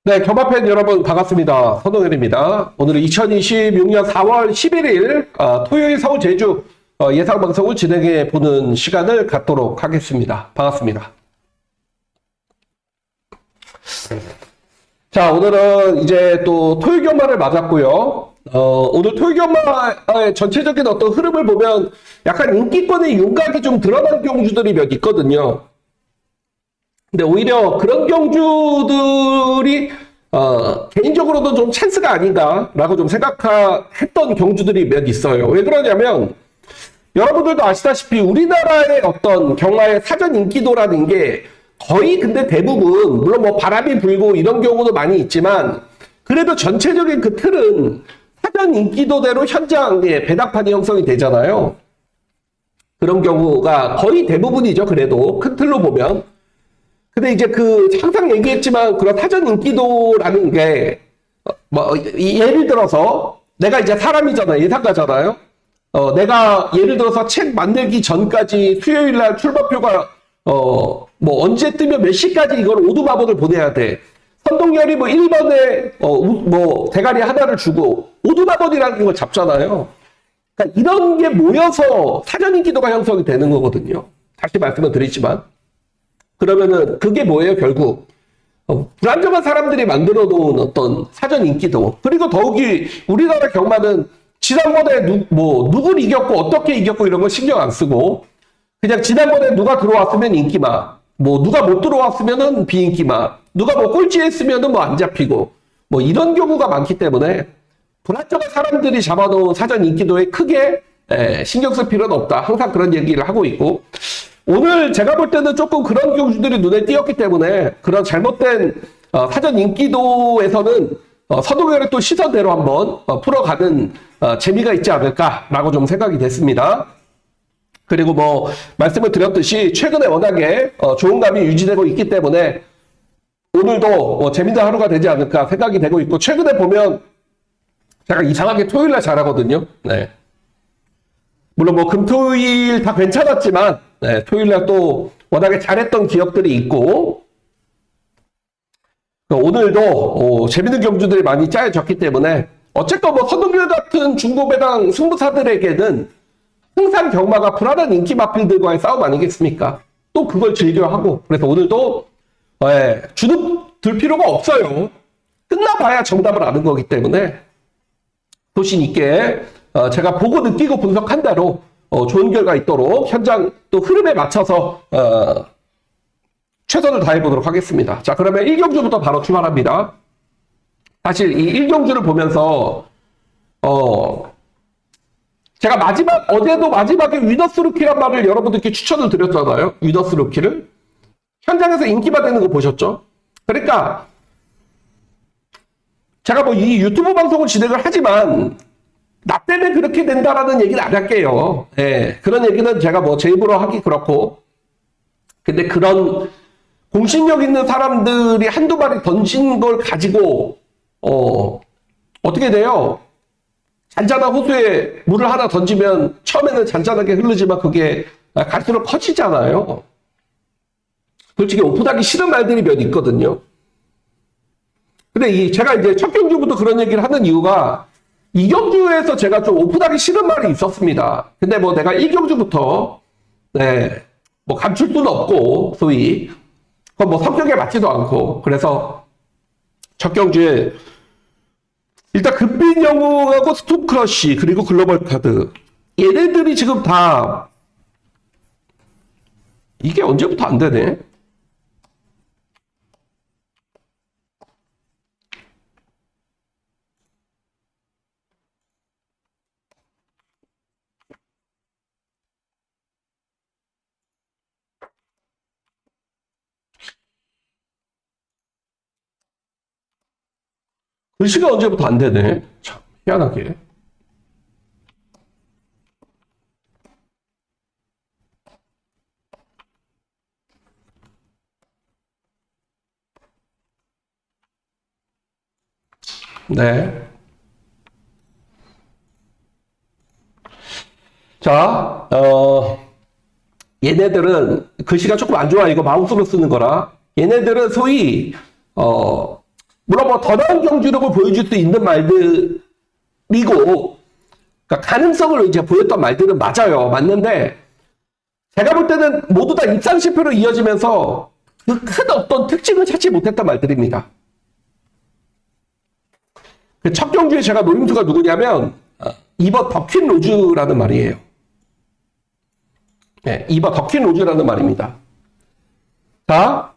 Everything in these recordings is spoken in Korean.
네, 경마팬 여러분 반갑습니다. 선동열입니다. 오늘은 2026년 4월 11일 토요일 서울 제주 예상 방송을 진행해 보는 시간을 갖도록 하겠습니다. 반갑습니다. 자, 오늘은 이제 또 토요일 경마를 맞았고요. 오늘 토요일 경마의 전체적인 어떤 흐름을 보면 약간 인기권의 윤곽이 좀 드러난 경주들이 몇 있거든요. 근데 오히려 그런 경주들이 개인적으로도 좀 찬스가 아닌가라고 좀 생각했던 경주들이 몇 있어요. 왜 그러냐면 여러분들도 아시다시피 우리나라의 어떤 경마의 사전 인기도라는 게 거의 근데 대부분 물론 뭐 바람이 불고 이런 경우도 많이 있지만 그래도 전체적인 그 틀은 사전 인기도대로 현장에 배당판이 형성이 되잖아요. 그런 경우가 거의 대부분이죠. 그래도 큰 틀로 보면. 근데 이제 항상 얘기했지만 그런 사전 인기도라는 게, 예를 들어서 내가 이제 사람이잖아요. 예상가잖아요. 내가 예를 들어서 책 만들기 전까지 수요일 날 출발표가, 언제 뜨면 몇 시까지 이걸 오두마법을 보내야 돼. 선동열이 1번에, 대가리 하나를 주고 오두마법이라는 걸 잡잖아요. 그러니까 이런 게 모여서 사전 인기도가 형성이 되는 거거든요. 다시 말씀을 드리지만. 그러면은 그게 뭐예요? 결국 불안정한 사람들이 만들어 놓은 어떤 사전 인기도, 그리고 더욱이 우리나라 경마는 지난번에 누굴 이겼고 어떻게 이겼고 이런 거 신경 안 쓰고 그냥 지난번에 누가 들어왔으면 인기마, 누가 못 들어왔으면은 비인기마, 누가 꼴찌했으면은 안 잡히고 이런 경우가 많기 때문에 불안정한 사람들이 잡아놓은 사전 인기도에 크게 신경 쓸 필요는 없다. 항상 그런 얘기를 하고 있고, 오늘 제가 볼 때는 조금 그런 경주들이 눈에 띄었기 때문에 그런 잘못된 사전 인기도에서는 선동열의 또 시선대로 한번 풀어가는 재미가 있지 않을까라고 좀 생각이 됐습니다. 그리고 말씀을 드렸듯이 최근에 워낙에 좋은 감이 유지되고 있기 때문에 오늘도 재밌는 하루가 되지 않을까 생각이 되고 있고, 최근에 보면 제가 이상하게 토요일날 잘하거든요. 네. 물론 금토일 다 괜찮았지만 토요일날 또 워낙에 잘했던 기억들이 있고, 오늘도 재밌는 경주들이 많이 짜여졌기 때문에 어쨌건 선동열 같은 중고배당 승부사들에게는 항상 경마가 불안한 인기 마필들과의 싸움 아니겠습니까? 또 그걸 즐겨하고, 그래서 오늘도 주눅 들 필요가 없어요. 끝나봐야 정답을 아는 거기 때문에 소신 있게 제가 보고 느끼고 분석한 대로 좋은 결과 있도록 현장 또 흐름에 맞춰서 최선을 다해보도록 하겠습니다. 자, 그러면 1경주부터 바로 출발합니다. 사실 이 1경주를 보면서 제가 어제도 마지막에 위너스 루키란 말을 여러분들께 추천을 드렸잖아요. 위너스 루키를 현장에서 인기가 되는 거 보셨죠? 그러니까 제가 이 유튜브 방송을 진행을 하지만 나 때문에 그렇게 된다라는 얘기는 안 할게요. 그런 얘기는 제가 제 입으로 하기 그렇고, 근데 그런 공신력 있는 사람들이 한두 마리 던진 걸 가지고 어떻게 돼요? 잔잔한 호수에 물을 하나 던지면 처음에는 잔잔하게 흐르지만 그게 갈수록 커지잖아요. 솔직히 오픈하기 싫은 말들이 몇 있거든요. 근데 제가 이제 첫 경주부터 그런 얘기를 하는 이유가, 이 경주에서 제가 좀 오픈하기 싫은 말이 있었습니다. 근데 내가 1경주부터 감출 수는 없고, 소위 그건 성격에 맞지도 않고, 그래서 첫 경주에 일단 금빛 영웅하고 스톰크러쉬 그리고 글로벌 카드, 얘네들이 지금 다 이게 언제부터 안 되네? 글씨가 언제부터 안 되네? 참 희한하게. 네. 자, 얘네들은 글씨가 조금 안 좋아. 이거 마우스로 쓰는 거라. 얘네들은 소위 물론 뭐 더 나은 경주력을 보여줄 수 있는 말들이고, 그러니까 가능성을 이제 보였던 말들은 맞아요. 맞는데, 제가 볼 때는 모두 다 입상 실패로 이어지면서 그 큰 어떤 특징을 찾지 못했던 말들입니다. 그 첫 경주에 제가 노림수가 누구냐면, 2번 더퀸 로즈라는 말이에요. 네, 2번 더퀸 로즈라는 말입니다. 자,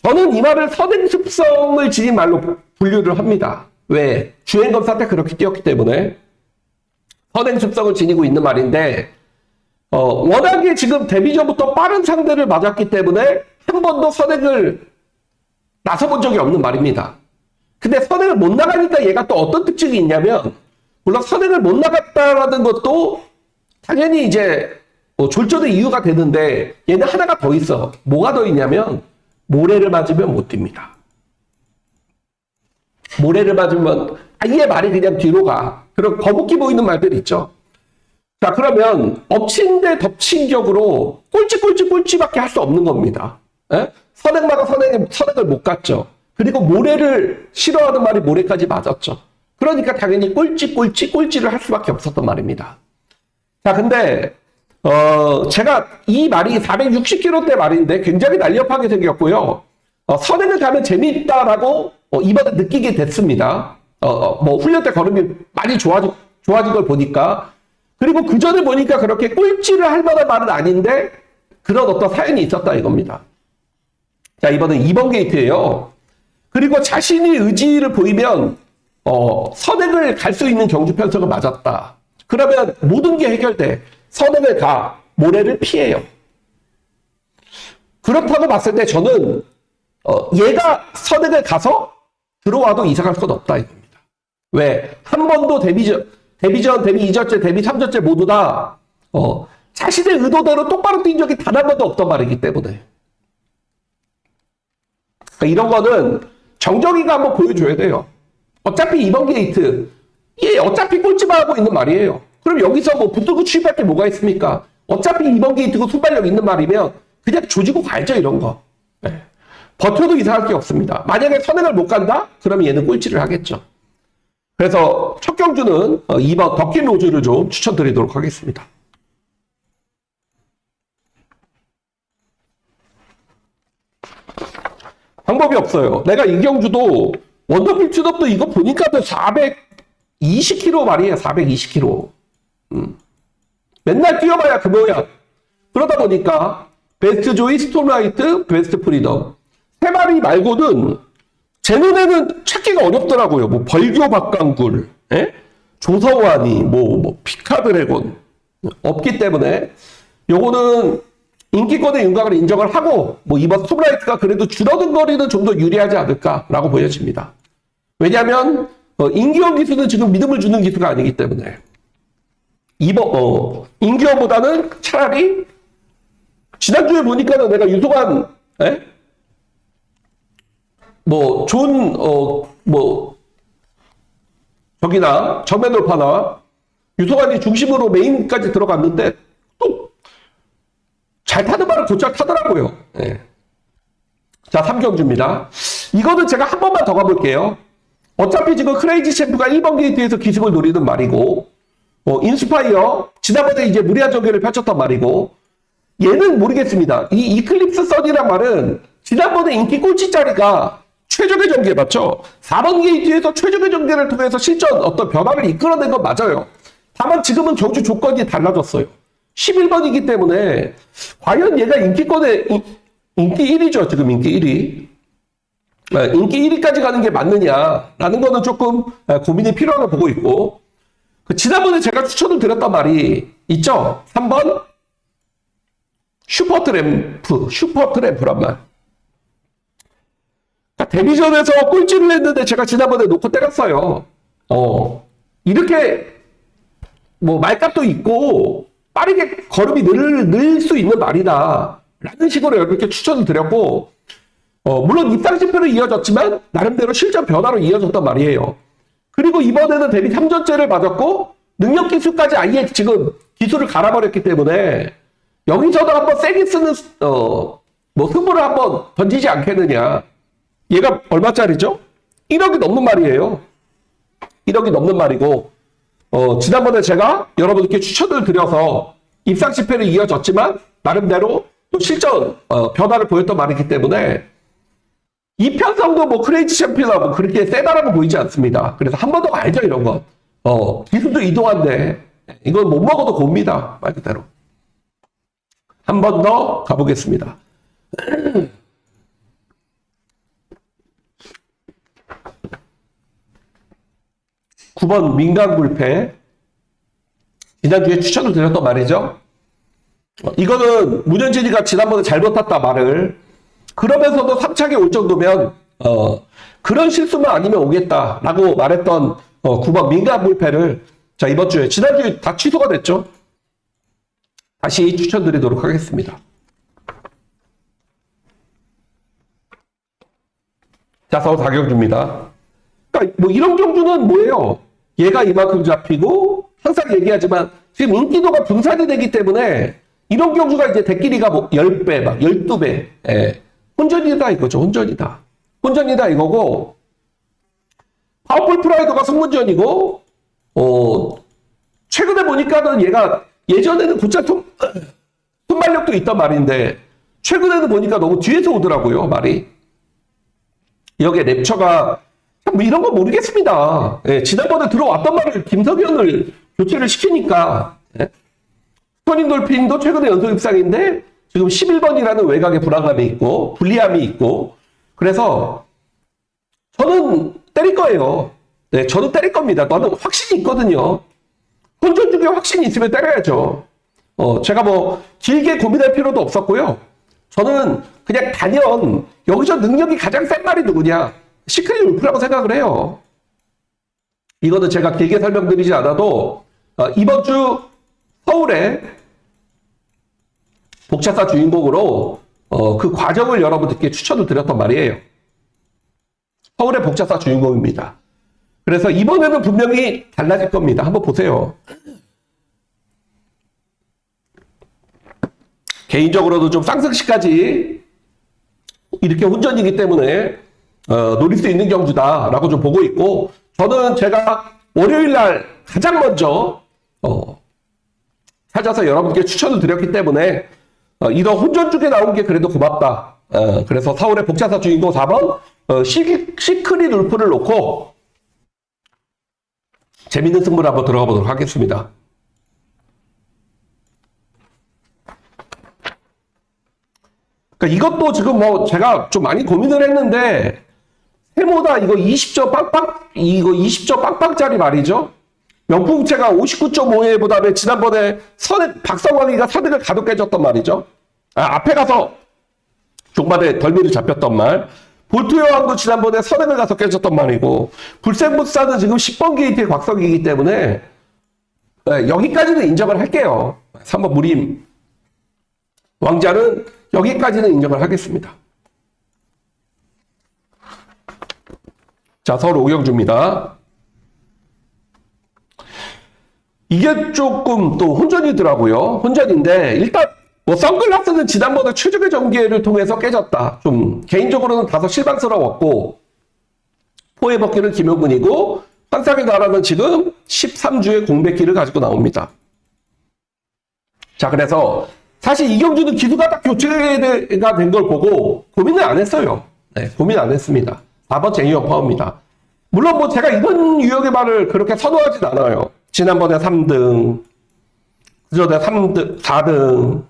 저는 이 말을 선행습성을 지닌 말로 분류를 합니다. 왜? 주행검사 때 그렇게 뛰었기 때문에 선행습성을 지니고 있는 말인데, 워낙에 지금 데뷔 전부터 빠른 상대를 맞았기 때문에 한 번도 선행을 나서본 적이 없는 말입니다. 근데 선행을 못 나가니까 얘가 또 어떤 특징이 있냐면, 물론 선행을 못 나갔다라는 것도 당연히 이제 졸전의 이유가 되는데, 얘는 하나가 더 있어. 뭐가 더 있냐면, 모래를 맞으면 못 뜁니다. 모래를 맞으면 아예 말이 그냥 뒤로 가. 그런 거북기 보이는 말들 있죠. 자, 그러면 엎친 데 덮친 격으로 꼴찌밖에 할 수 없는 겁니다. 에? 선행마가 선행을 못 갔죠. 그리고 모래를 싫어하는 말이 모래까지 맞았죠. 그러니까 당연히 꼴찌를 할 수밖에 없었던 말입니다. 자, 근데 제가 이 말이 460km대 말인데 굉장히 날렵하게 생겼고요. 선행을 가면 재미있다라고 이번에 느끼게 됐습니다. 뭐 훈련 때 걸음이 많이 좋아진 걸 보니까. 그리고 그 전에 보니까 그렇게 꼴찌를 할 만한 말은 아닌데 그런 어떤 사연이 있었다 이겁니다. 자, 이번엔 2번 게이트예요. 그리고 자신이 의지를 보이면 선행을 갈 수 있는 경주 편성을 맞았다. 그러면 모든 게 해결돼. 선행을 가, 모래를 피해요. 그렇다고 봤을 때 저는 얘가 선행을 가서 들어와도 이상할 건 없다 이겁니다. 왜? 한 번도 데뷔 2절째, 데뷔 3절째 모두 다 자신의 의도대로 똑바로 뛴 적이 단 한 번도 없던 말이기 때문에. 그러니까 이런 거는 정정이가 한번 보여줘야 돼요. 어차피 이번 게이트, 얘 어차피 꼴찌만 하고 있는 말이에요. 그럼 여기서 뭐 붙들고 취입할 게 뭐가 있습니까? 어차피 이번 게이트고 순발력 있는 말이면 그냥 조지고 가야죠, 이런 거. 네. 버텨도 이상할 게 없습니다. 만약에 선행을 못 간다? 그러면 얘는 꼴찌를 하겠죠. 그래서 첫 경주는 2번 더퀸 로즈를 좀 추천드리도록 하겠습니다. 방법이 없어요. 내가 이 경주도 원더필 튜업도 이거 보니까 420km 말이에요. 420km. 맨날 뛰어봐야 그 모양. 그러다 보니까 베스트 조이, 스톰라이트, 베스트 프리덤 세 마리 말고는 제 눈에는 찾기가 어렵더라고요. 뭐 벌교 박강굴, 조서완이, 뭐 피카드래곤 없기 때문에 요거는 인기권의 윤곽을 인정을 하고 뭐 이번 스톰라이트가 그래도 줄어든 거리는 좀 더 유리하지 않을까라고 보여집니다. 왜냐하면 인기원 기수는 지금 믿음을 주는 기수가 아니기 때문에 이번 인기원보다는 차라리 지난주에 보니까는 내가 유소관 저기나 정면 돌파나 유소관이 중심으로 메인까지 들어갔는데 또 잘 타는 말을 곧잘 타더라고요. 네. 자, 3경주입니다. 이거는 제가 한 번만 더 가볼게요. 어차피 지금 크레이지 챔프가 1번 게이트에서 기승을 노리는 말이고, 인스파이어, 지난번에 이제 무리한 전개를 펼쳤단 말이고, 얘는 모르겠습니다. 이 이클립스 선이란 말은 지난번에 인기 꼴찌 자리가 최적의 전개 맞죠? 4번 게이트에서 최적의 전개를 통해서 실전 어떤 변화를 이끌어낸 건 맞아요. 다만 지금은 경주 조건이 달라졌어요. 11번이기 때문에 과연 얘가 인기 1위죠. 지금 인기 1위. 인기 1위까지 가는 게 맞느냐라는 거는 조금 고민이 필요하다고 보고 있고, 지난번에 제가 추천을 드렸단 말이 있죠. 3번 슈퍼트램프란 말. 데뷔전에서 꼴찌를 했는데 제가 지난번에 놓고 때렸어요. 이렇게 뭐 말값도 있고 빠르게 걸음이 늘 수 있는 말이다 라는 식으로 이렇게 추천을 드렸고, 물론 입상 실패로 이어졌지만 나름대로 실전 변화로 이어졌단 말이에요. 그리고 이번에는 데뷔 3전째를 맞았고 능력 기술까지 아예 지금 기술을 갈아버렸기 때문에 여기서도 한번 세게 쓰는 승부를 한번 던지지 않겠느냐. 얘가 얼마짜리죠? 1억이 넘는 말이에요. 1억이 넘는 말이고, 지난번에 제가 여러분들께 추천을 드려서 입상 실패를 이어졌지만, 나름대로 또 실전, 변화를 보였던 말이기 때문에, 이편성도 뭐 크레이지 챔피언하고 뭐 그렇게 세다라고 보이지 않습니다. 그래서 한 번 더 가야죠, 이런 건. 기술도 이동한데, 이건 못 먹어도 곱니다. 말 그대로. 한 번 더 가보겠습니다. 9번 민간불패. 지난주에 추천을 드렸던 말이죠. 이거는 문현진이가 지난번에 잘못 탔다 말을. 그러면서도 3차게 올 정도면 그런 실수만 아니면 오겠다라고 말했던 9번 민간불패를 자 이번 주에 지난주에 다 취소가 됐죠. 다시 추천드리도록 하겠습니다. 자, 서울 4경주입니다. 그러니까 뭐 이런 경주는 뭐예요? 얘가 이만큼 잡히고 항상 얘기하지만 지금 인기도가 분산이 되기 때문에 이런 경주가 이제 대끼리가 뭐 10배, 막 12배. 예. 혼전이다 이거죠. 혼전이다. 혼전이다 이거고 파워풀 프라이더가 승문전이고 최근에 보니까는 얘가 예전에는 곧잘 순발력도 있단 말인데 최근에는 보니까 너무 뒤에서 오더라고요. 말이. 여기에 랩처가 뭐 이런 거 모르겠습니다. 예, 지난번에 들어왔던 말을 김석현을 교체를 시키니까 스토닝 돌핀도 최근에 연속 입상인데 지금 11번이라는 외곽의 불안감이 있고 불리함이 있고 그래서 저는 때릴 거예요. 네, 저는 때릴 겁니다. 저는 확신이 있거든요. 혼전 중에 확신이 있으면 때려야죠. 제가 뭐 길게 고민할 필요도 없었고요. 저는 그냥 단연 여기서 능력이 가장 센 말이 누구냐? 시크릿 울프라고 생각을 해요. 이거는 제가 길게 설명드리지 않아도 이번 주 서울에 복차사 주인공으로 그 과정을 여러분들께 추천을 드렸던 말이에요. 서울의 복차사 주인공입니다. 그래서 이번에는 분명히 달라질 겁니다. 한번 보세요. 개인적으로도 좀 쌍승시까지 이렇게 혼전이기 때문에 노릴 수 있는 경주다라고 좀 보고 있고 저는 제가 월요일날 가장 먼저 찾아서 여러분께 추천을 드렸기 때문에 이런 혼전 중에 나온 게 그래도 고맙다. 그래서 서울의 복차사 주인공 4번 시크릿 울프를 놓고 재밌는 승부를 한번 들어가 보도록 하겠습니다. 그러니까 이것도 지금 뭐 제가 좀 많이 고민을 했는데 세모다 이거 20점 빵빵짜리 말이죠. 명품체가 59.5회보다는 지난번에 박성광이가 선행을 가득 깨졌단 말이죠. 앞에 가서 종반에 덜미를 잡혔던 말. 볼트 여왕도 지난번에 선행을 가서 깨졌던 말이고 불생부사는 지금 10번 게이트의 곽석이기 때문에 여기까지는 인정을 할게요. 3번 무림 왕자는 여기까지는 인정을 하겠습니다. 자, 서울 오경주입니다. 이게 조금 또 혼전이더라고요. 혼전인데 일단 뭐 선글라스는 지난번에 최적의 전개를 통해서 깨졌다. 좀 개인적으로는 다소 실망스러웠고 포에 벗기는 김용근이고 환상의 나라는 지금 13주의 공백기를 가지고 나옵니다. 자, 그래서 사실 이 경주는 기수가 딱 교체가 된 걸 보고 고민을 안 했어요. 네, 고민 안 했습니다. 4번 제이홉 파워입니다. 물론 뭐 제가 이런 유형의 말을 그렇게 선호하진 않아요. 지난번에 3등, 그 전에 3등, 4등,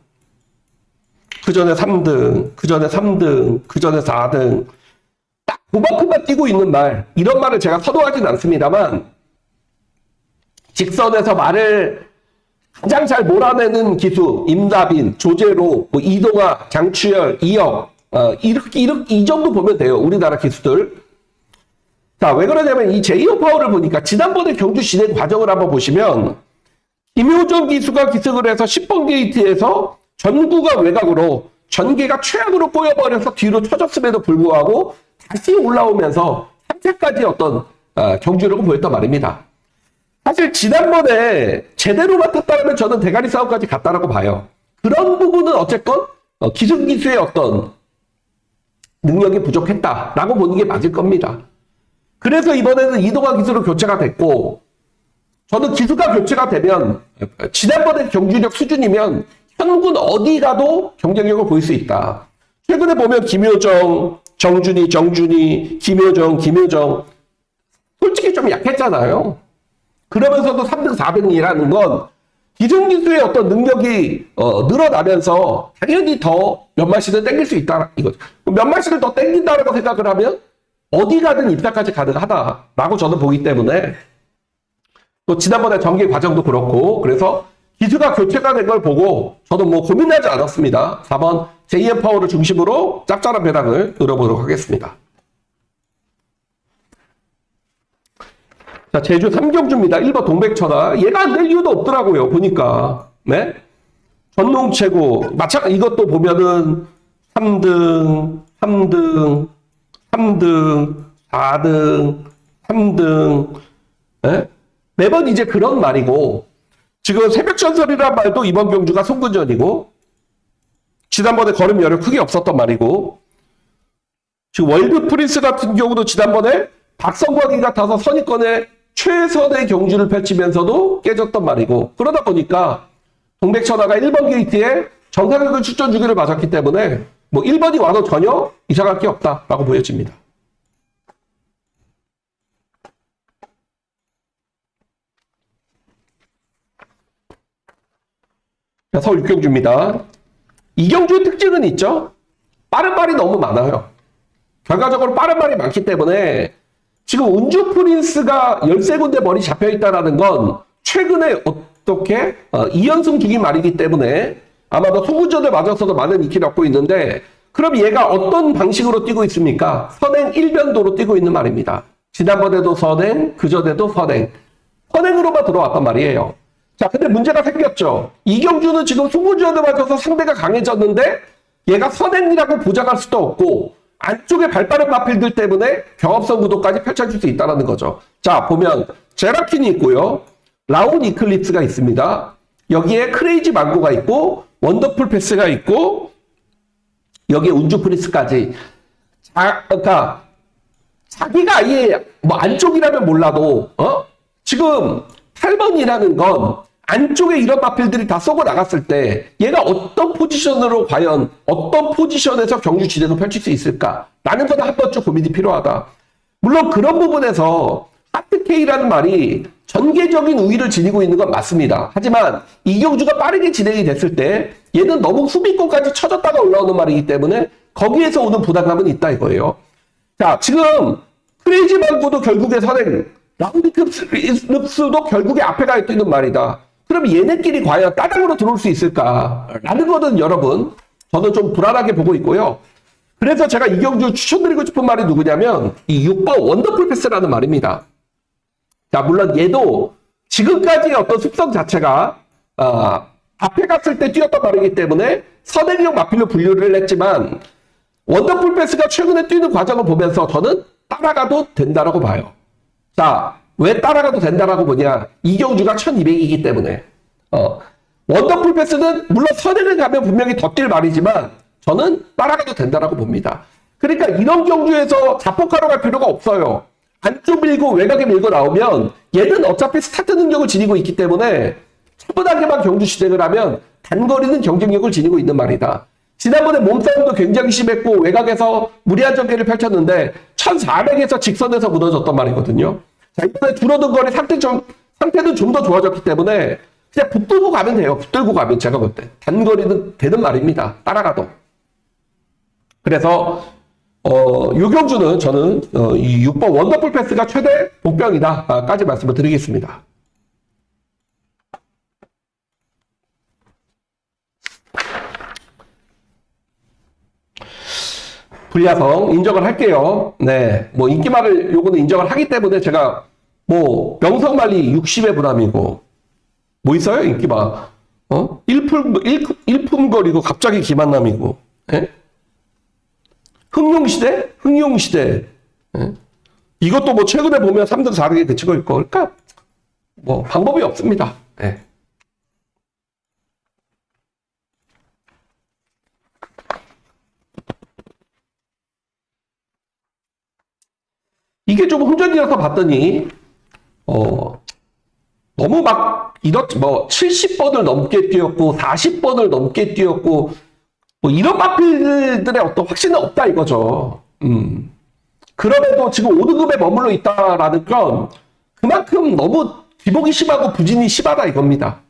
그 전에 3등, 그 전에 3등, 그 전에 4등. 딱 그만큼만 뛰고 있는 말, 이런 말을 제가 선호하진 않습니다만, 직선에서 말을 가장 잘 몰아내는 기수, 임다빈, 조재로, 뭐 이동아, 장추열, 이영, 이렇게, 이 정도 보면 돼요. 우리나라 기수들. 자, 왜 그러냐면 이 제이홉 파워를 보니까 지난번에 경주 진행 과정을 한번 보시면, 김효정 기수가 기승을 해서 10번 게이트에서 전구가 외곽으로 전개가 최악으로 꼬여버려서 뒤로 쳐졌음에도 불구하고 다시 올라오면서 3차까지 어떤 경주력을 보였단 말입니다. 사실 지난번에 제대로 맡았다면 저는 대가리 싸움까지 갔다라고 봐요. 그런 부분은 어쨌건 기승 기수의 어떤 능력이 부족했다라고 보는 게 맞을 겁니다. 그래서 이번에는 이동화 기수로 교체가 됐고, 저는 기수가 교체가 되면 지난번에 경주력 수준이면 현군 어디 가도 경쟁력을 보일 수 있다. 최근에 보면 김효정, 정준희, 김효정 솔직히 좀 약했잖아요. 그러면서도 3등 4등이라는 건 기존기수의 어떤 능력이 늘어나면서 당연히 더 몇 마씩은 땡길 수 있다 이거죠. 몇 마씩을 더 땡긴다고 생각을 하면 어디 가든 입사까지 가능하다라고 저는 보기 때문에 또 지난번에 정기 과정도 그렇고 그래서 기수가 교체가 된 걸 보고 저도 뭐 고민하지 않았습니다. 4번 JM 파워를 중심으로 짭짤한 배당을 노려보도록 하겠습니다. 자, 제주 삼경주입니다. 1번 동백천하. 얘가 안 될 이유도 없더라고요. 보니까. 네? 전농최고. 이것도 보면은 3등, 4등, 3등. 네? 매번 이제 그런 말이고, 지금 새벽전설이란 말도 이번 경주가 송근전이고, 지난번에 걸음 여력 크게 없었던 말이고, 지금 월드 프린스 같은 경우도 지난번에 박성광이 같아서 선입권에 최선의 경주를 펼치면서도 깨졌던 말이고, 그러다 보니까 동백천하가 1번 게이트에 정상적인 출전 주기를 맞았기 때문에 뭐 1번이 와도 전혀 이상할 게 없다라고 보여집니다. 자, 서울 6경주입니다. 이 경주의 특징은 있죠. 빠른 말이 너무 많아요. 결과적으로 빠른 말이 많기 때문에 지금 운주 프린스가 13군데 머리 잡혀있다는 건 최근에 어떻게 2연승 중인 말이기 때문에 아마도 소구전을 맞아서도 많은 인기를 얻고 있는데 그럼 얘가 어떤 방식으로 뛰고 있습니까? 선행 1변도로 뛰고 있는 말입니다. 지난번에도 선행, 그전에도 선행. 선행으로만 들어왔단 말이에요. 자, 근데 문제가 생겼죠. 이경주는 지금 소구전을 맞아서 상대가 강해졌는데 얘가 선행이라고 보장할 수도 없고 안쪽에 발빠른 마필들 때문에 경합성 구도까지 펼쳐질 수 있다는 거죠. 자, 보면 제라킨이 있고요. 라운 이클립스가 있습니다. 여기에 크레이지 망고가 있고 원더풀 패스가 있고 여기에 운주 프리스까지. 그러니까 자기가 아예 뭐 안쪽이라면 몰라도 지금 8번이라는 건 안쪽에 이런 마필들이 다 쏘고 나갔을 때 얘가 어떤 포지션으로 과연 어떤 포지션에서 경주 지대로 펼칠 수 있을까? 라는 건 한 번쯤 고민이 필요하다. 물론 그런 부분에서 하트케이라는 말이 전개적인 우위를 지니고 있는 건 맞습니다. 하지만 이 경주가 빠르게 진행이 됐을 때 얘는 너무 후비권까지 쳐졌다가 올라오는 말이기 때문에 거기에서 오는 부담감은 있다 이거예요. 자, 지금 크레이지 망고도 결국에 선행, 라운드급스도 결국에 앞에 가 있는 말이다. 그럼 얘네끼리 과연 따닥으로 들어올 수 있을까? 라는 거는 여러분, 저는 좀 불안하게 보고 있고요. 그래서 제가 이 경주 추천드리고 싶은 말이 누구냐면, 이 6번 원더풀 패스라는 말입니다. 자, 물론 얘도 지금까지의 어떤 습성 자체가, 앞에 갔을 때 뛰었던 말이기 때문에 선행형 마필로 분류를 했지만, 원더풀 패스가 최근에 뛰는 과정을 보면서 저는 따라가도 된다라고 봐요. 자, 왜 따라가도 된다라고 보냐? 이경주가 1200이기 때문에. 원더풀 패스는 물론 선행을 가면 분명히 더 뛸 말이지만 저는 따라가도 된다라고 봅니다. 그러니까 이런 경주에서 자폭하러 갈 필요가 없어요. 안쪽 밀고 외곽에 밀고 나오면 얘는 어차피 스타트 능력을 지니고 있기 때문에 차분하게만 경주 진행을 하면 단거리는 경쟁력을 지니고 있는 말이다. 지난번에 몸싸움도 굉장히 심했고 외곽에서 무리한 전개를 펼쳤는데 1400에서 직선에서 무너졌단 말이거든요. 자, 이번에 줄어든 거리 상태는 좀 더 좋아졌기 때문에 그냥 붙들고 가면 돼요. 붙들고 가면 제가 볼 때. 단거리는 되는 말입니다. 따라가도. 그래서 유경주는 저는 이 6번 원더풀 패스가 최대 복병이다 까지 말씀을 드리겠습니다. 불야성 인정을 할게요. 네, 뭐 인기말을 요거는 인정을 하기 때문에 제가 뭐 명성말리 60의 부담이고 뭐 있어요 인기말 일품거리고 갑자기 기만남이고 예? 흥룡시대 예? 이것도 뭐 최근에 보면 3등 4등에 그치고 있고 그러니까 뭐 방법이 없습니다. 예. 이게 좀 혼전이라서 봤더니 너무 막 뭐 70번을 넘게 뛰었고 40번을 넘게 뛰었고 뭐 이런 마필들의 어떤 확신은 없다 이거죠. 그럼에도 지금 5등급에 머물러 있다라는 건 그만큼 너무 기복이 심하고 부진이 심하다 이겁니다.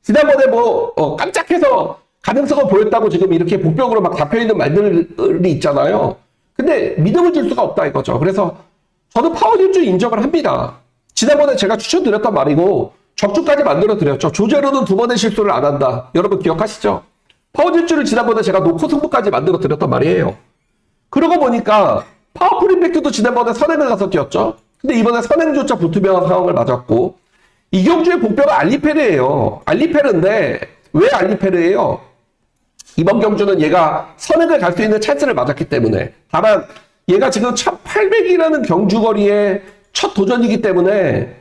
지난번에 뭐 깜짝해서 가능성을 보였다고 지금 이렇게 복병으로 막 잡혀있는 말들이 있잖아요. 근데 믿음을 줄 수가 없다 이거죠. 그래서 저는 파워 질주 인정을 합니다. 지난번에 제가 추천드렸던 말이고 적주까지 만들어드렸죠. 조제로는 두 번의 실수를 안 한다. 여러분 기억하시죠? 파워 질주를 지난번에 제가 놓고 승부까지 만들어드렸던 말이에요. 그러고 보니까 파워풀 임팩트도 지난번에 선행을 가서 뛰었죠. 근데 이번에 선행조차 불투명한 상황을 맞았고 이경주의 복병은 알리페르예요. 알리페르인데 왜 알리페르예요? 이번 경주는 얘가 선행을 갈 수 있는 찬스를 맞았기 때문에. 다만 얘가 지금 1800이라는 경주거리의 첫 도전이기 때문에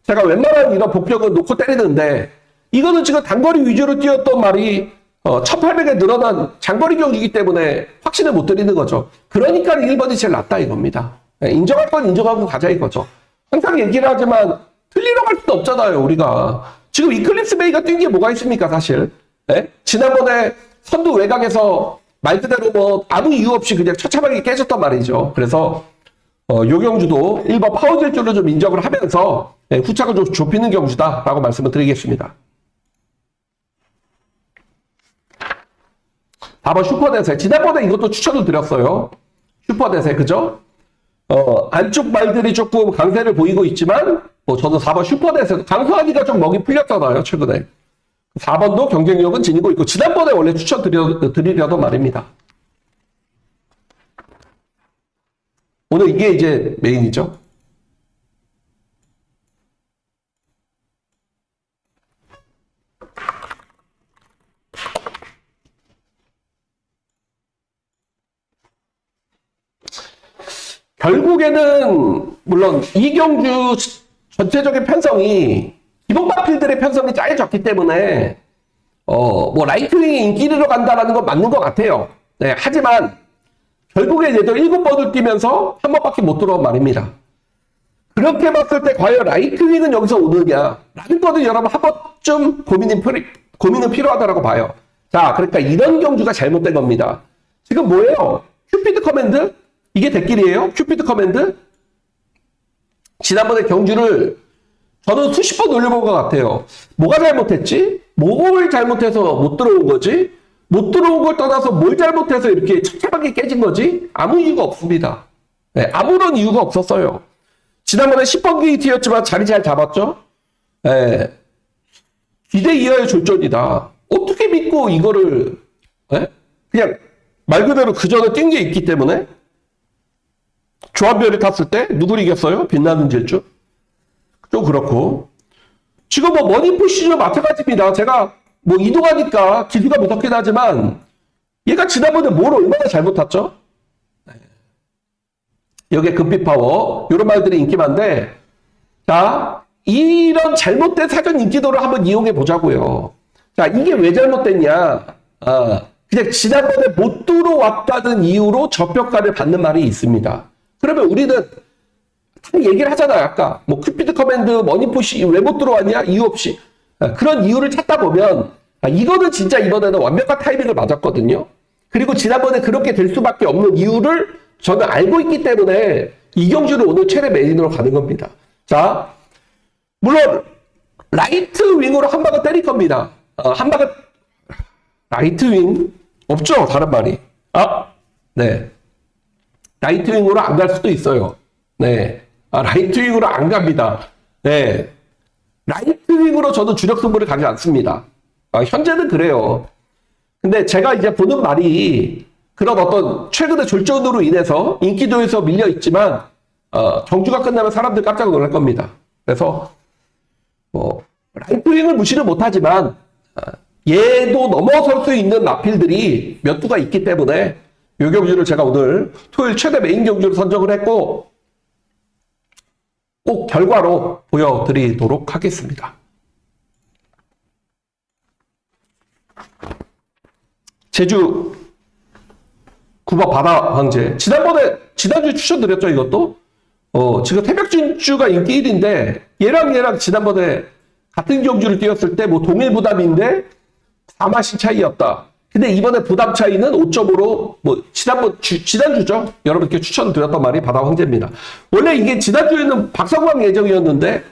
제가 웬만한 이런 복병은 놓고 때리는데 이거는 지금 단거리 위주로 뛰었던 말이 1800에 늘어난 장거리 경주이기 때문에 확신을 못 드리는 거죠. 그러니까 1번이 제일 낫다 이겁니다. 인정할 건 인정하고 가자 이거죠. 항상 얘기를 하지만 틀리러 갈 수도 없잖아요 우리가. 지금 이클립스 베이가 뛴 게 뭐가 있습니까 사실. 지난번에 선두 외곽에서 말 그대로 뭐 아무 이유 없이 그냥 처참하게 깨졌단 말이죠. 그래서 요 경주도 1번 파워 질주를 좀 인정을 하면서 후착을 좀 좁히는 경주다라고 말씀을 드리겠습니다. 4번 슈퍼대세. 지난번에 이것도 추천을 드렸어요. 슈퍼대세, 그죠? 안쪽 말들이 조금 강세를 보이고 있지만, 뭐 저는 4번 슈퍼대세, 강소하기가 좀 먹이 풀렸잖아요, 최근에. 4번도 경쟁력은 지니고 있고, 지난번에 원래 드리려던 말입니다. 오늘 이게 이제 메인이죠. 결국에는 물론 이경주 전체적인 편성이 기본마필들의 편성이 짜여졌기 때문에 뭐 라이트윙이 인기리로 간다라는 건 맞는 것 같아요. 네, 하지만 결국에 얘도 7번을 뛰면서 한 번밖에 못 들어온 말입니다. 그렇게 봤을 때 과연 라이트윙은 여기서 오느냐 라는 거는 여러분 한 번쯤 고민은 필요하다고 봐요. 자, 그러니까 이런 경주가 잘못된 겁니다. 지금 뭐예요? 큐피드 커맨드? 이게 대길이에요? 큐피드 커맨드? 지난번에 경주를 저는 수십 번 올려본 것 같아요. 뭐가 잘못했지? 뭘 잘못해서 못 들어온 거지? 못 들어온 걸 떠나서 뭘 잘못해서 이렇게 찹찹하게 깨진 거지? 아무 이유가 없습니다. 네, 아무런 이유가 없었어요. 지난번에 10번 게이트였지만 자리 잘 잡았죠? 네, 2대 2와의 졸전이다. 어떻게 믿고 이거를 그냥 말 그대로 그 전에 뛴 게 있기 때문에 조합별이 탔을 때 누굴 이겼어요? 빛나는 질주? 좀 그렇고 지금 뭐 머니푸시도 마찬가지입니다. 제가 뭐 이동하니까 기수가 무섭긴 하지만 얘가 지난번에 뭘 얼마나 잘못 탔죠? 여기에 금빛 파워 이런 말들이 인기 많은데 자 이런 잘못된 사전 인기도를 한번 이용해 보자고요. 자 이게 왜 잘못됐냐? 그냥 지난번에 못 들어왔다는 이유로 저평가를 받는 말이 있습니다. 그러면 우리는 얘기를 하잖아요. 아까 뭐 큐피드 커맨드 머니푸시 왜 못 들어왔냐? 이유 없이 그런 이유를 찾다 보면 이거는 진짜 이번에는 완벽한 타이밍을 맞았거든요. 그리고 지난번에 그렇게 될 수밖에 없는 이유를 저는 알고 있기 때문에 이경주를 오늘 최대 메인으로 가는 겁니다. 자, 물론 라이트 윙으로 한 방을 때릴 겁니다. 한 방을 라이트 윙 없죠? 다른 말이. 네. 라이트 윙으로 안 갈 수도 있어요. 네. 라이트 윙으로 안 갑니다. 네. 라이트 윙으로 저도 주력 승부를 가지 않습니다. 현재는 그래요. 근데 제가 이제 보는 말이 그런 어떤 최근의 졸전으로 인해서 인기도에서 밀려 있지만 경주가 끝나면 사람들 깜짝 놀랄 겁니다. 그래서 뭐 라이트윙을 무시를 못하지만 얘도 넘어설 수 있는 마필들이 몇 두가 있기 때문에 이 경주를 제가 오늘 토요일 최대 메인 경주로 선정을 했고 꼭 결과로 보여드리도록 하겠습니다. 제주 9번 바다 황제 지난번에 지난주에 추천드렸죠, 이것도. 지금 태백 진주가 인기 1인데, 얘랑 지난번에 같은 경주를 뛰었을 때 뭐 동일 부담인데 4마신 차이였다. 근데 이번에 부담 차이는 5.5로 뭐 지난주죠. 여러분께 추천드렸던 말이 바다 황제입니다. 원래 이게 지난주에는 박성광 예정이었는데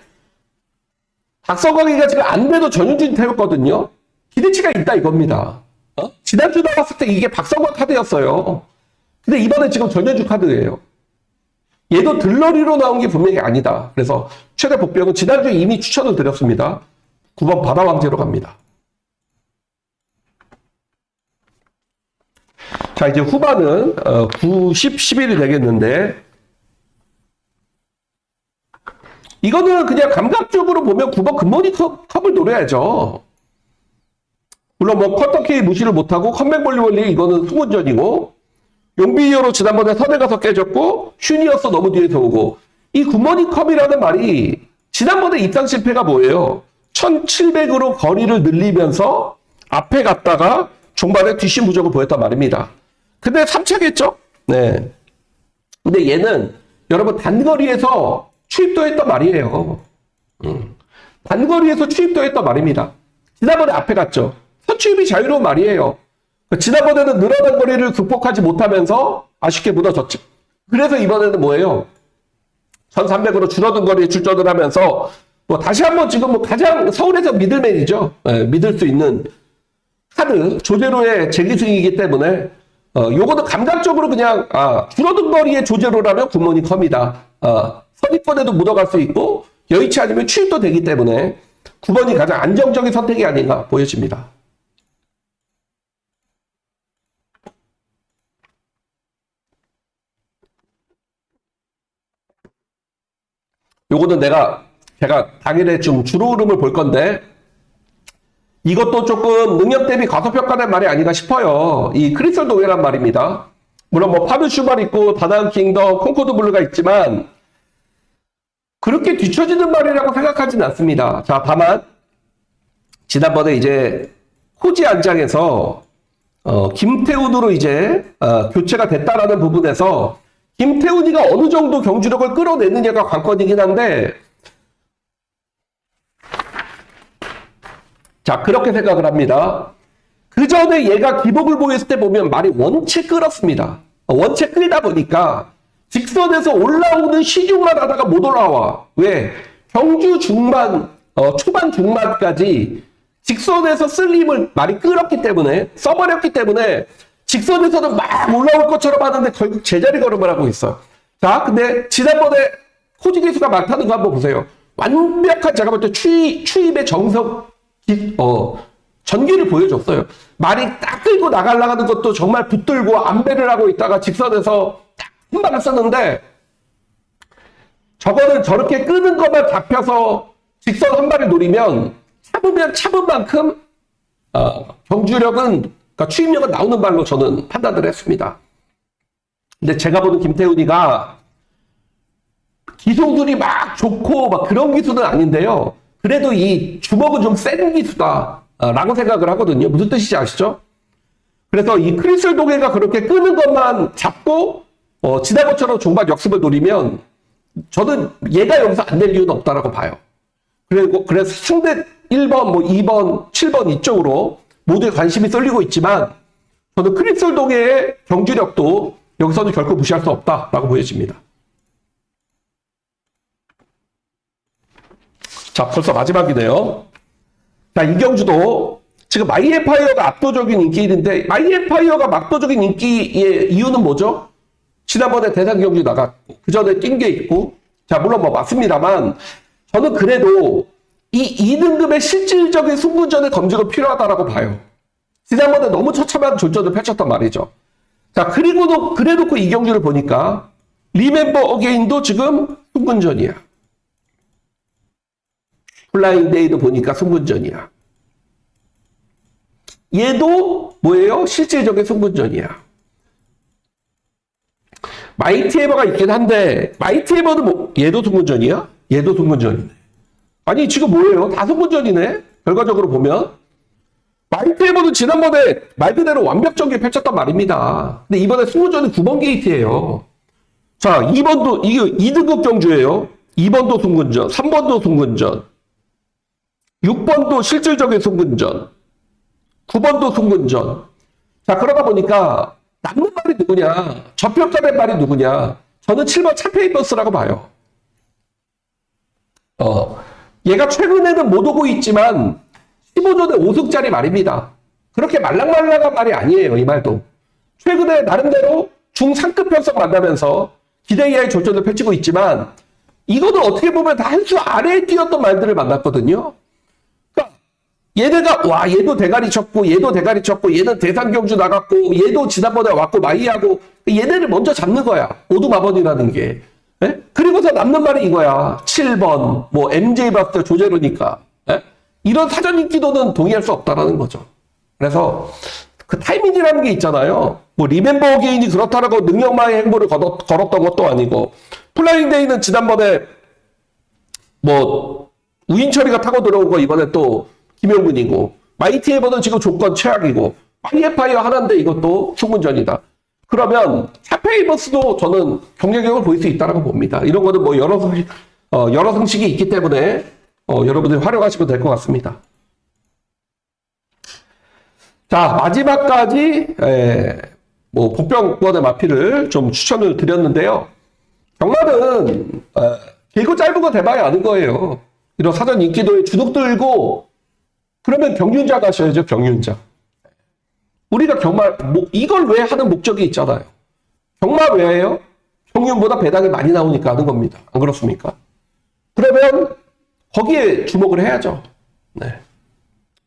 박성광이가 지금 안 돼도 전윤준이 태웠거든요. 기대치가 있다 이겁니다. 지난주 나왔을 때 이게 박성광 카드였어요. 근데 이번에 지금 전윤주 카드예요. 얘도 들러리로 나온 게 분명히 아니다. 그래서 최대 복병은 지난주에 이미 추천을 드렸습니다. 9번 바다 황제로 갑니다. 자, 이제 후반은 9, 10, 11이 되겠는데 이거는 그냥 감각적으로 보면 9번 굿모닝 컵을 노려야죠. 물론 뭐 쿼터케이 무시를 못하고 컴백볼리볼리 이거는 승운전이고 용비이어로 지난번에 선에 가서 깨졌고 슈니어스 너무 뒤에서 오고 이 굿모닝 컵이라는 말이 지난번에 입상 실패가 뭐예요? 1700으로 거리를 늘리면서 앞에 갔다가 종반에 뒷심 부족을 보였단 말입니다. 근데 3차겠죠? 네. 근데 얘는 여러분 단거리에서 추입도 했단 말이에요. 단거리에서 추입도 했단 말입니다. 지난번에 앞에 갔죠? 선추입이 자유로운 말이에요. 지난번에는 늘어난 거리를 극복하지 못하면서 아쉽게 무너졌죠. 그래서 이번에는 뭐예요? 1300으로 줄어든 거리에 출전을 하면서 뭐 다시 한번 지금 뭐 가장 서울에서 미들맨이죠. 네, 믿을 수 있는 카드 조제로의 재기승이기 때문에 요거는 감각적으로 그냥 줄어든 거리의 조제로라면 굿모닝 컴이다. 선입권에도 묻어갈 수 있고 여의치 않으면 취입도 되기 때문에 9번이 가장 안정적인 선택이 아닌가 보여집니다. 요거는 제가 당일에 좀 주로 흐름을 볼 건데 이것도 조금 능력 대비 과소평가된 말이 아닌가 싶어요. 이 크리스털 동해란 말입니다. 물론 뭐 파드 슈발 있고 다나은 킹덤, 콩코드 블루가 있지만 그렇게 뒤처지는 말이라고 생각하지는 않습니다. 자, 다만 지난번에 이제 호지 안장에서 김태훈으로 이제 교체가 됐다라는 부분에서 김태훈이가 어느 정도 경주력을 끌어내느냐가 관건이긴 한데 자, 그렇게 생각을 합니다. 그 전에 얘가 기복을 보였을 때 보면 말이 원체 끌었습니다. 원체 끌다 보니까 직선에서 올라오는 시중만 하다가 못 올라와. 왜? 경주 중반, 초반 중반까지 직선에서 쓸 힘을 많이 끌었기 때문에, 써버렸기 때문에 직선에서는 막 올라올 것처럼 하는데 결국 제자리 걸음을 하고 있어. 자, 근데 지난번에 호지 기수가 많다는 거 한번 보세요. 완벽한 제가 볼 때 추입의 정석, 전기를 보여줬어요. 말이 딱 끌고 나가려는 것도 정말 붙들고 안배를 하고 있다가 직선에서 딱 한 발을 썼는데 저거는 저렇게 끄는 것만 잡혀서 직선 한 발을 노리면 참은 만큼 경주력은 그러니까 추임력은 나오는 발로 저는 판단을 했습니다. 근데 제가 보는 김태훈이가 기술이 막 좋고 막 그런 기술은 아닌데요. 그래도 이 주먹은 좀 센 기수다 라고 생각을 하거든요. 무슨 뜻인지 아시죠? 그래서 이 크리스털 동해가 그렇게 끄는 것만 잡고 지난 것처럼 종박 역습을 노리면 저는 얘가 여기서 안 될 이유는 없다라고 봐요. 그래서 상대 1번, 뭐 2번, 7번 이쪽으로 모두의 관심이 쏠리고 있지만 저는 크리스털 동해의 경주력도 여기서는 결코 무시할 수 없다라고 보여집니다. 자, 벌써 마지막이네요. 자, 이 경주도 지금 마이엠파이어가 압도적인 인기인데 마이엠파이어가 압도적인 인기의 이유는 뭐죠? 지난번에 대상 경주 나갔고 그 전에 뛴 게 있고 자, 물론 뭐 맞습니다만 저는 그래도 이 2등급의 실질적인 승부전의 검증은 필요하다라고 봐요. 지난번에 너무 처참한 졸전을 펼쳤단 말이죠. 자, 그래놓고 이 경주를 보니까 리멤버 어게인도 지금 승분전이야. 플라잉 데이도 보니까 승분전이야. 얘도 뭐예요? 실질적인 승분전이야. 마이티 에버가 있긴 한데 마이티 에버는 뭐 얘도 승분전이야? 얘도 승분전이네. 아니 지금 뭐예요? 다 승분전이네. 결과적으로 보면 마이티 에버는 지난번에 말 그대로 완벽전개 펼쳤단 말입니다. 근데 이번에 승분전은 9번 게이트예요. 자, 2번도, 이게 2등급 경주예요. 2번도 송근전, 3번도 송근전, 6번도 실질적인 송근전, 9번도 송근전. 자, 그러다 보니까 남는 말이 누구냐? 저평가된 말이 누구냐? 저는 7번 차페이버스라고 봐요. 얘가 최근에는 못 오고 있지만 15전에 5승짜리 말입니다. 그렇게 말랑말랑한 말이 아니에요, 이 말도. 최근에 나름대로 중상급 편성 만나면서 기대 이하의 조전을 펼치고 있지만 이거는 어떻게 보면 다 한 수 아래에 뛰었던 말들을 만났거든요. 그러니까 얘네가 와 얘도 대가리 쳤고 얘도 대가리 쳤고 얘는 대상경주 나갔고 얘도 지난번에 왔고 마이하고 얘네를 먼저 잡는 거야. 오두마번이라는 게. 예? 그리고서 남는 말이 이거야. 7번 뭐 MJ 바스터 조제로니까. 예? 이런 사전 인기도는 동의할 수 없다라는 거죠. 그래서 그 타이밍이라는 게 있잖아요. 뭐 리멤버 어게인이 그렇다라고 능력마의 행보를 걸었던 것도 아니고 플라잉 데이는 지난번에 뭐 우인철이가 타고 들어온 거 이번에 또 김영근이고 마이티 에버는 지금 조건 최악이고 파이어파이어 하나인데 이것도 송문전이다. 그러면 차페이버스도 저는 경쟁력을 보일 수 있다고 봅니다. 이런 거는 뭐 여러 상식이 있기 때문에 여러분들이 활용하시면 될 것 같습니다. 자, 마지막까지 뭐 복병권의 마피를 좀 추천을 드렸는데요. 경마는 길고 짧은 거 대봐야 아는 거예요. 이런 사전 인기도에 주눅 들고 그러면 경륜자 가셔야죠. 경륜자. 우리가 경마 이걸 왜 하는 목적이 있잖아요. 경마 왜 해요? 경륜보다 배당이 많이 나오니까 하는 겁니다. 안 그렇습니까? 그러면 거기에 주목을 해야죠. 네.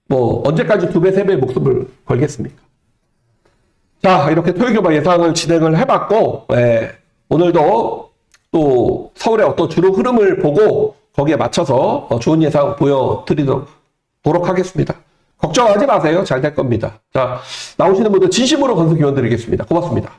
뭐 언제까지 2배, 3배의 목숨을 걸겠습니까? 자, 이렇게 토요경마 예상을 진행을 해봤고 오늘도 또 서울의 어떤 주로 흐름을 보고 거기에 맞춰서 좋은 예상 보여드리도록 하겠습니다. 걱정하지 마세요. 잘 될 겁니다. 자, 나오시는 분들 진심으로 건수 기원 드리겠습니다. 고맙습니다.